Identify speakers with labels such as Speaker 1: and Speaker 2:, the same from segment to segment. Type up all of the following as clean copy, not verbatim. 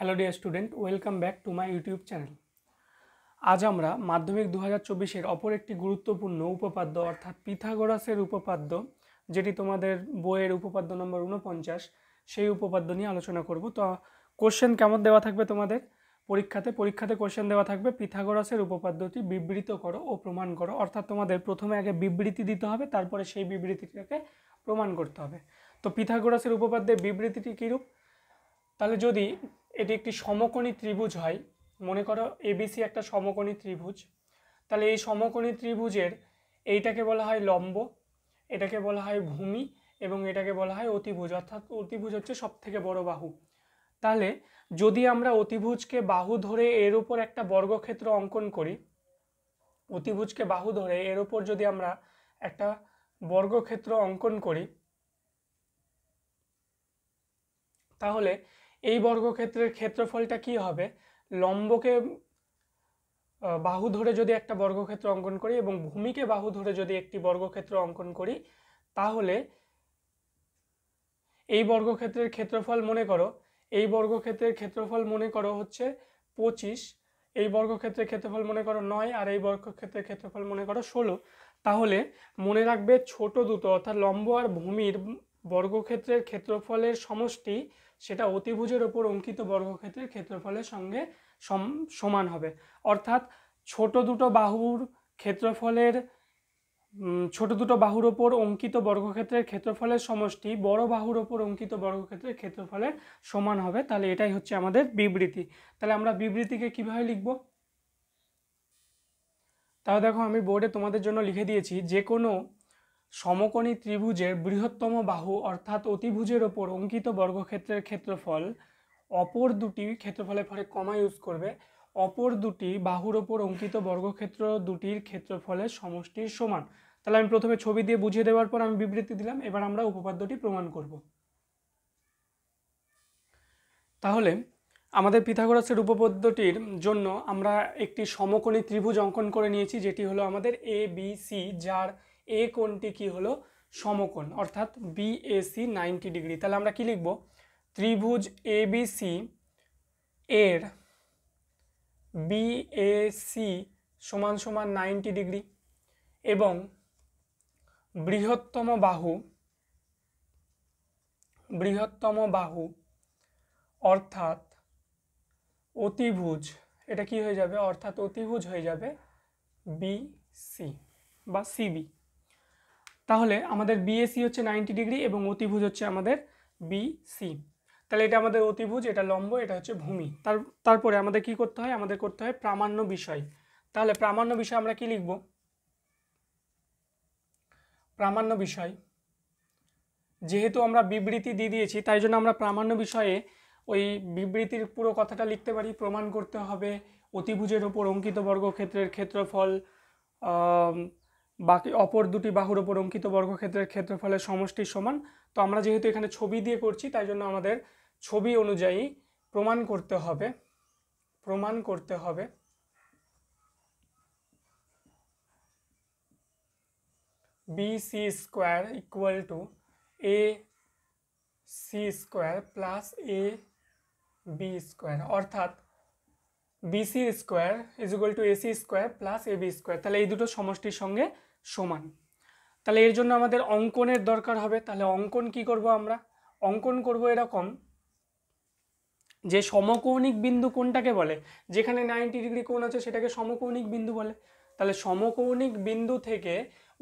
Speaker 1: Hello dear student, welcome back to my YouTube channel. আজ আমরা মাধ্যমিক 2024-এর অপর একটি গুরুত্বপূর্ণ উপপাদ্য অর্থাৎ পিথাগোরাসের উপপাদ্য, যেটি তোমাদের বইয়ের উপপাদ্য নম্বর 49, সেই উপপাদ্য নিয়ে আলোচনা করব। তো কোশ্চেন কেমন দেওয়া থাকবে তোমাদের পরীক্ষাতে কোশ্চেন দেওয়া থাকবে পিথাগোরাসের উপপাদ্যটি বিবৃত করো ও প্রমাণ করো। অর্থাৎ তোমাদের প্রথমে আগে বিবৃতি দিতে হবে, তারপরে সেই বিবৃতিটাকে প্রমাণ করতে হবে। তো পিথাগোরাসের উপপাদ্যের বিবৃতিটি কীরূপ? তাহলে যদি এটি একটি সমকোণী ত্রিভুজ হয়, মনে করো এবিসি একটা সমকোণী ত্রিভুজ, তাহলে এই সমকোণী ত্রিভুজের এইটাকে বলা হয় লম্ব, এটাকে বলা হয় ভূমি এবং এটাকে বলা হয় অতিভুজ। অর্থাৎ অতিভুজ হচ্ছে সব থেকে বড় বাহু। তাহলে যদি আমরা অতিভুজকে বাহু ধরে এর উপর একটা বর্গক্ষেত্র অঙ্কন করি, অতিভুজকে বাহু ধরে এর উপর যদি আমরা একটা বর্গক্ষেত্র অঙ্কন করি, তাহলে এই বর্গক্ষেত্রের ক্ষেত্রফলটা কি হবে? লম্বকে বাহু ধরে যদি একটা বর্গক্ষেত্র অঙ্কন করি এবং ভূমিকে বাহু ধরে যদি একটি বর্গক্ষেত্র অঙ্কন করি, তাহলে এই বর্গক্ষেত্রের ক্ষেত্রফল মনে করো হচ্ছে 25, এই বর্গক্ষেত্রের ক্ষেত্রফল মনে করো 9, আর এই বর্গক্ষেত্রের ক্ষেত্রফল মনে করো 16। তাহলে মনে রাখবে ছোট দুটো অর্থাৎ লম্ব আর ভূমির বর্গক্ষেত্রের ক্ষেত্রফলের সমষ্টি সেটা অতিভুজের ওপর অঙ্কিত বর্গক্ষেত্রের ক্ষেত্রফলের সঙ্গে সমান হবে। অর্থাৎ ছোট দুটো বাহুর ওপর অঙ্কিত বর্গক্ষেত্রের ক্ষেত্রফলের সমষ্টি বড় বাহুর ওপর অঙ্কিত বর্গক্ষেত্রের ক্ষেত্রফলের সমান হবে। তাহলে এটাই হচ্ছে আমাদের বিবৃতি। তাহলে আমরা বিবৃতিকে কিভাবে লিখব? তাহলে দেখো, আমি বোর্ডে তোমাদের জন্য লিখে দিয়েছি, যে কোনো সমকোণী ত্রিভুজের বৃহত্তম বাহু অর্থাৎ অতিভুজের ওপর অঙ্কিত বর্গক্ষেত্রের ক্ষেত্রফল অপর দুটি ক্ষেত্রফলের পরে কমা ইউজ করবে, অপর দুটি বাহুর ওপর অঙ্কিত বর্গক্ষেত্র দুটির ক্ষেত্রফলের সমষ্টির সমান। তাহলে আমি প্রথমে ছবি দিয়ে বুঝিয়ে দেওয়ার পর আমি বিবৃতি দিলাম, এবার আমরা উপপাদ্যটি প্রমাণ করব। তাহলে আমাদের পিথাগোরাসের উপপাদ্যটির জন্য আমরা একটি সমকোণী ত্রিভুজ অঙ্কন করে নিয়েছি, যেটি হলো আমাদের এ বি সি, যার এ কোণটি কি হলো সমকোণ অর্থাৎ বিএসি 90 ডিগ্রি। তাহলে আমরা কি লিখব? ত্রিভুজ এবিসি এর বিএসি সমান সমান 90 ডিগ্রি এবং বৃহত্তম বাহু অর্থাৎ অতিভুজ, এটা কি হয়ে যাবে? অর্থাৎ অতিভুজ হয়ে যাবে বিসি বা সিবি। তাহলে আমাদের বিএসি হচ্ছে 90 ডিগ্রি এবং অতিভুজ হচ্ছে আমাদের বিসি। তাহলে এটা আমাদের অতিভুজ, এটা লম্ব, এটা হচ্ছে ভূমি। তারপরে আমাদের কি করতে হয়? আমাদের করতে হয় প্রামাণ্য বিষয়। তাহলে প্রামাণ্য বিষয় আমরা কি লিখব? প্রামাণ্য বিষয়, যেহেতু আমরা বিবৃতি দিয়ে দিয়েছি, তাই জন্য আমরা প্রামাণ্য বিষয়ে ওই বিবৃতির পুরো কথাটা লিখতে পারি। প্রমাণ করতে হবে অতিভুজের ওপর অঙ্কিত বর্গক্ষেত্রের ক্ষেত্রফল বাকি অপর দুটি বাহুর ওপর অঙ্কিত বর্গক্ষেত্রের ক্ষেত্রফলের সমষ্টির সমান। তো আমরা যেহেতু এখানে ছবি দিয়ে করছি, তাই জন্য আমাদের ছবি অনুযায়ী প্রমাণ করতে হবে BC square equal to A C square plus A B square, অর্থাৎ BC square is equal to AC square plus A B square. তাহলে এই দুটো সমষ্টির সঙ্গে সমান। তাহলে এর জন্য আমাদের অঙ্কনের দরকার হবে। তাহলে অঙ্কন কি করব? আমরা অঙ্কন করব এরকম, যে সমকৌণিক বিন্দু কোনটাকে বলে? যেখানে 90 ডিগ্রি কোণ আছে সেটাকে সমকৌণিক বিন্দু বলে। তাহলে সমকৌণিক বিন্দু থেকে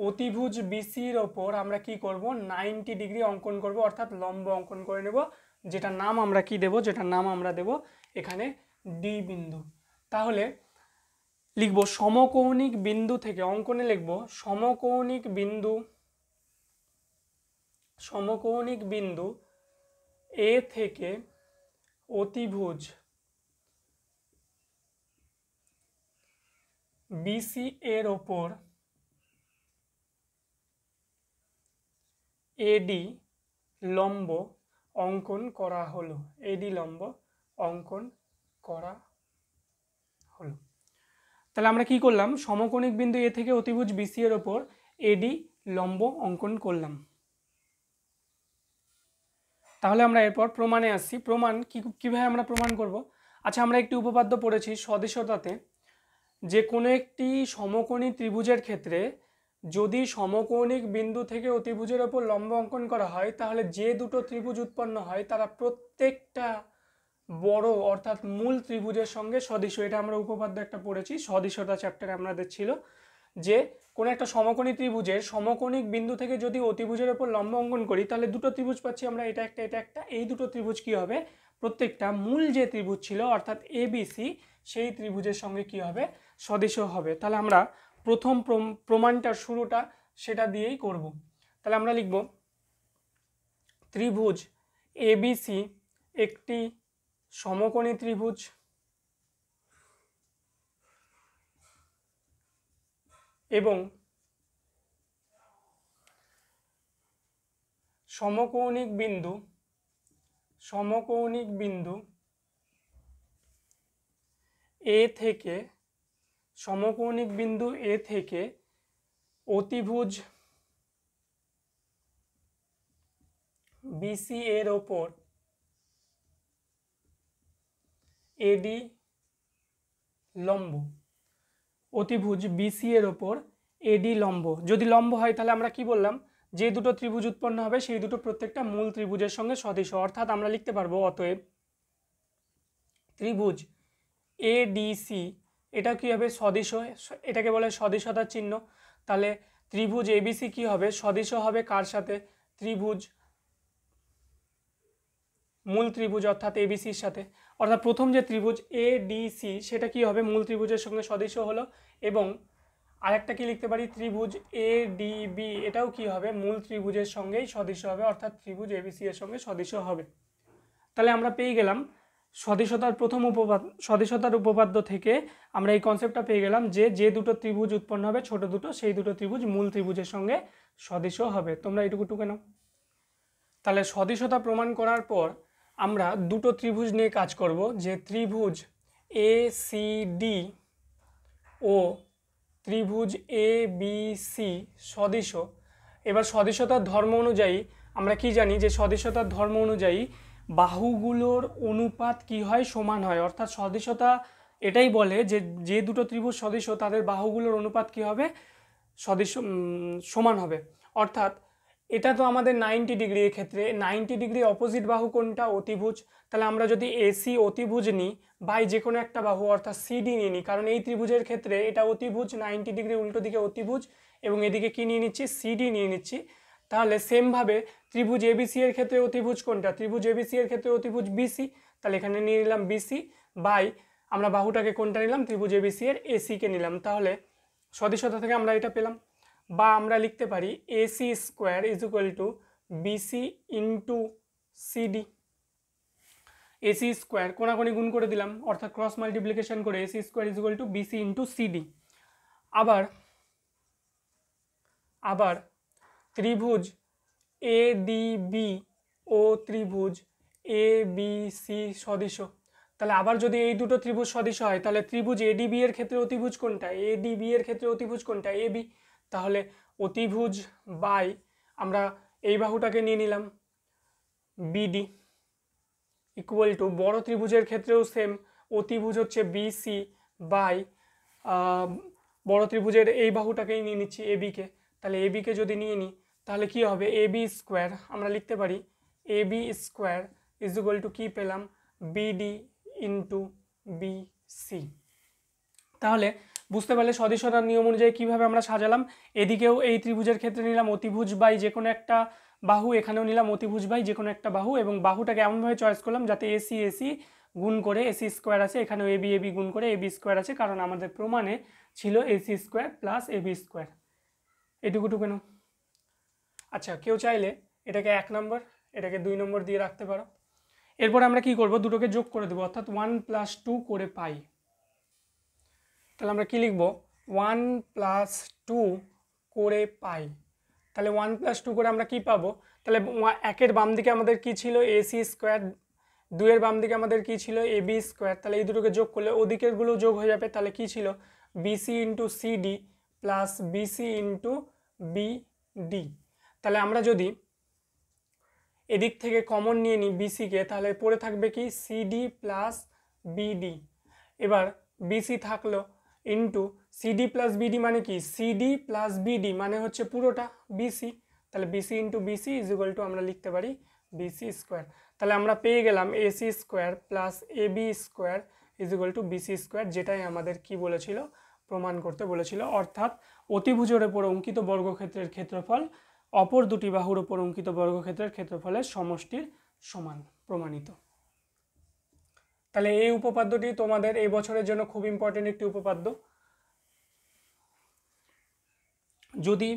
Speaker 1: অতিভুজ বিসির ওপর আমরা কি করব? 90 ডিগ্রি অঙ্কন করব, অর্থাৎ লম্ব অঙ্কন করে নেব, যেটা নাম আমরা কি দেব? দেব এখানে ডি বিন্দু। তাহলে লিখব সমকৌণিক বিন্দু থেকে, অঙ্কনে লিখব সমকৌণিক বিন্দু এ থেকে অতিভুজ বিসি এর ওপর এডি লম্ব অঙ্কন করা হলো। তাহলে আমরা কি করলাম? সমকোণিক বিন্দু এ থেকে অতিভুজ বিসি এর ওপর এডি লম্ব অঙ্কন করলাম। তাহলে আমরা এরপর প্রমাণে আসছি। প্রমাণ কীভাবে আমরা প্রমাণ করব? আচ্ছা, আমরা একটি উপপাদ্য পড়েছি সদৃশতাতে, যে কোনো একটি সমকোণী ত্রিভুজের ক্ষেত্রে যদি সমকৌণিক বিন্দু থেকে অতিভুজের ওপর লম্ব অঙ্কন করা হয়, তাহলে যে দুটো ত্রিভুজ উৎপন্ন হয় তারা প্রত্যেকটা বড় অর্থাৎ মূল ত্রিভুজের সঙ্গে সদৃশ। এটা আমরা উপপাদ্য একটা পড়েছি সদৃশতা চ্যাপ্টারে আমাদের ছিল, যে কোনো একটা সমকোণী ত্রিভুজের সমকোণিক বিন্দু থেকে যদি অতিভুজের ওপর লম্ব অঙ্কন করি, তাহলে দুটো ত্রিভুজ পাচ্ছি আমরা, এটা একটা এটা একটা। এই দুটো ত্রিভুজ কি হবে? প্রত্যেকটা মূল যে ত্রিভুজ ছিল অর্থাৎ এবিসি, সেই ত্রিভুজের সঙ্গে কি হবে? সদৃশ হবে। তাহলে আমরা প্রথম প্রমাণটার শুরুটা সেটা দিয়েই করব। তাহলে আমরা লিখব ত্রিভুজ এবিসি একটি সমকোণী ত্রিভুজ এবং সমকৌণিক বিন্দু এ থেকে অতিভুজ বিসি এর ওপর এডি লম্ব। অতিভুজ বিসি এর ওপর এডি লম্ব। যদি লম্ব হয় তাহলে আমরা কি বললাম? যে দুটো ত্রিভুজ উৎপন্ন হবে সেই দুটো প্রত্যেকটা মূল ত্রিভুজের সঙ্গে সদৃশ। অর্থাৎ আমরা লিখতে পারবো অতএব ত্রিভুজ এডিসি এটা কি হবে? সদৃশ। এটাকে বলে সদৃশতার চিহ্ন। তাহলে ত্রিভুজ এবিসি কি হবে? সদৃশ হবে কার সাথে? ত্রিভুজ মূল ত্রিভুজ অর্থাৎ এবিসির সাথে। অর্থাৎ প্রথম যে ত্রিভুজ এডিসি সেটা কি হবে? মূল ত্রিভুজের সঙ্গে সদৃশ হলো। এবং আরেকটা কি লিখতে পারি? ত্রিভুজ এডিবি এটাও কি হবে? মূল ত্রিভুজের সঙ্গেই সদৃশ হবে, অর্থাৎ ত্রিভুজ এবিসি এর সঙ্গে সদৃশ হবে। তাহলে আমরা পেয়ে গেলাম সদৃশতার উপপাদ্য থেকে আমরা এই কনসেপ্টটা পেয়ে গেলাম যে যে দুটো ত্রিভুজ উৎপন্ন হবে ছোট দুটো, সেই দুটো ত্রিভুজ মূল ত্রিভুজের সঙ্গে সদৃশ হবে। তোমরা এইটুকু নাও। তাহলে সদৃশতা প্রমাণ করার পর আমরা দুটো ত্রিভুজ নিয়ে কাজ করব, যে ত্রিভুজ এসিডি ও ত্রিভুজ এবিসি সদৃশ। এবার সদৃশতার ধর্ম অনুযায়ী আমরা কি জানি? যে সদৃশতার ধর্ম অনুযায়ী বাহুগুলোর অনুপাত কি হয়? সমান হয়। অর্থাৎ সদৃশতা এটাই বলে যে যে দুটো ত্রিভুজ সদৃশ তাদের বাহুগুলোর অনুপাত কি হবে? সমান হবে। অর্থাৎ এটা তো আমাদের 90 ডিগ্রি, এর ক্ষেত্রে 90 ডিগ্রি অপোজিট বাহু কোনটা? অতিভুজ। তাহলে আমরা যদি এসি অতিভুজ নিই বাই যে কোনো একটা বাহু অর্থাৎ সিডি নিয়ে নিই, কারণ এই ত্রিভুজের ক্ষেত্রে এটা অতিভুজ, 90 ডিগ্রি উল্টো দিকে অতিভুজ, এবং এদিকে কি নিয়ে নিচ্ছি? সিডি নিয়ে নিচ্ছি। তাহলে সেমভাবে ত্রিভুজ এবিসি এর ক্ষেত্রে অতিভুজ কোনটা? ত্রিভুজ এবিসি এর ক্ষেত্রে অতিভুজ বিসি। তাহলে এখানে নিয়ে নিলাম বিসি বাই আমরা বাহুটাকে কোনটা নিলাম? ত্রিভুজ এবিসি এর এসিকে নিলাম। তাহলে সদৃশতা থেকে আমরা এটা পেলাম। বা আমরা লিখতে পারি AC square is equal to BC into CD. AC square কোনাকুনি গুণ করে দিলাম, অর্থাৎ ক্রস মাল্টিপ্লিকেশন করে AC square is equal to BC into CD. আবার ত্রিভুজ এডিবি ও ত্রিভুজ এবিসি সদৃশ। তাহলে আবার যদি এই দুটো ত্রিভুজ সদৃশ হয় তাহলে ত্রিভুজ এডিবি এর ক্ষেত্রে অতিভুজ কোনটা? এডিবি এর ক্ষেত্রে অতিভুজ কোনটা? এবি। তাহলে অতিভুজ বাই আমরা এই বাহুটাকে নিয়ে নিলাম বিডি ইকুয়াল টু বড় ত্রিভুজের ক্ষেত্রেও সেম, অতিভুজ হচ্ছে বিসি বাই বড় ত্রিভুজের এই বাহুটাকেই নিয়ে নিচ্ছি এবিকে। তাহলে এবিকে যদি নিয়ে নিই তাহলে কি হবে? এবি স্কোয়ার আমরা লিখতে পারি AB square is equal to কি পেলাম? BD into BC. তাহলে বুঝতে পারলে সদৃশতার নিয়ম অনুযায়ী কীভাবে আমরা সাজালাম। এদিকেও এই ত্রিভুজের ক্ষেত্রে নিলাম অতিভুজ বাই যে কোনো একটা বাহু, এখানেও নিলাম অতিভুজ বাই যে কোনো একটা বাহু, এবং বাহুটাকে এমনভাবে চয়েস করলাম যাতে এসি এসি গুণ করে এসি স্কোয়ার আছে, এখানেও এবি এবি গুণ করে এবি স্কোয়ার আছে, কারণ আমাদের প্রমাণে ছিল AC square plus AB square. এটুকু কেন? আচ্ছা, কেউ চাইলে এটাকে 1 নম্বর, এটাকে 2 নম্বর দিয়ে রাখতে পারো। এরপর আমরা কি করব? দুটোকে যোগ করে দেবো, অর্থাৎ 1 + 2 করে পাই। তাহলে আমরা কি লিখব? 1 + 2 করে পাই। তাহলে 1 + 2 করে আমরা কি পাবো? তাহলে 1-এর বাম দিকে আমাদের কি ছিল? AC square. 2-এর বাম দিকে আমাদের কি ছিল? AB square. তাহলে এই দুটোকে যোগ করলে ওদিকেরগুলো যোগ হয়ে যাবে। তাহলে কি ছিল? BC into CD plus BC into BD. তাহলে আমরা যদি এদিক থেকে কমন নিয়ে নিই বিসিকে, তাহলে পড়ে থাকবে কি সিডি প্লাস বিডি। এবার বিসি থাকলো ইন্টু সিডি প্লাস বিডি মানে কি সিডি প্লাস বিডি মানে হচ্ছে পুরোটা বিসি, তাহলে BC into BC is equal to আমরা লিখতে পারি বিসি স্কোয়ার। তাহলে আমরা পেয়ে গেলাম AC square plus AB square is equal to BC square, যেটাই আমাদের কি বলেছিল প্রমাণ করতে বলেছিল। অর্থাৎ অতিভুজের উপর অঙ্কিত বর্গক্ষেত্রের ক্ষেত্রফল অপর দুটি বাহুর উপর অঙ্কিত বর্গক্ষেত্রের ক্ষেত্রফলের সমষ্টির সমান, প্রমাণিত। তাহলে এই উপপাদ্যটি তোমাদের এই বছরের জন্য খুব ইম্পর্টেন্ট একটি উপপাদ্য। যদি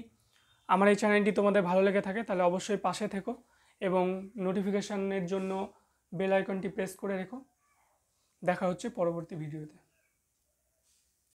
Speaker 1: আমার এই চ্যানেলটি তোমাদের ভালো লেগে থাকে তাহলে অবশ্যই পাশে থেকো এবং নোটিফিকেশনের জন্য বেল আইকনটি প্রেস করে রেখো। দেখা হচ্ছে পরবর্তী ভিডিওতে।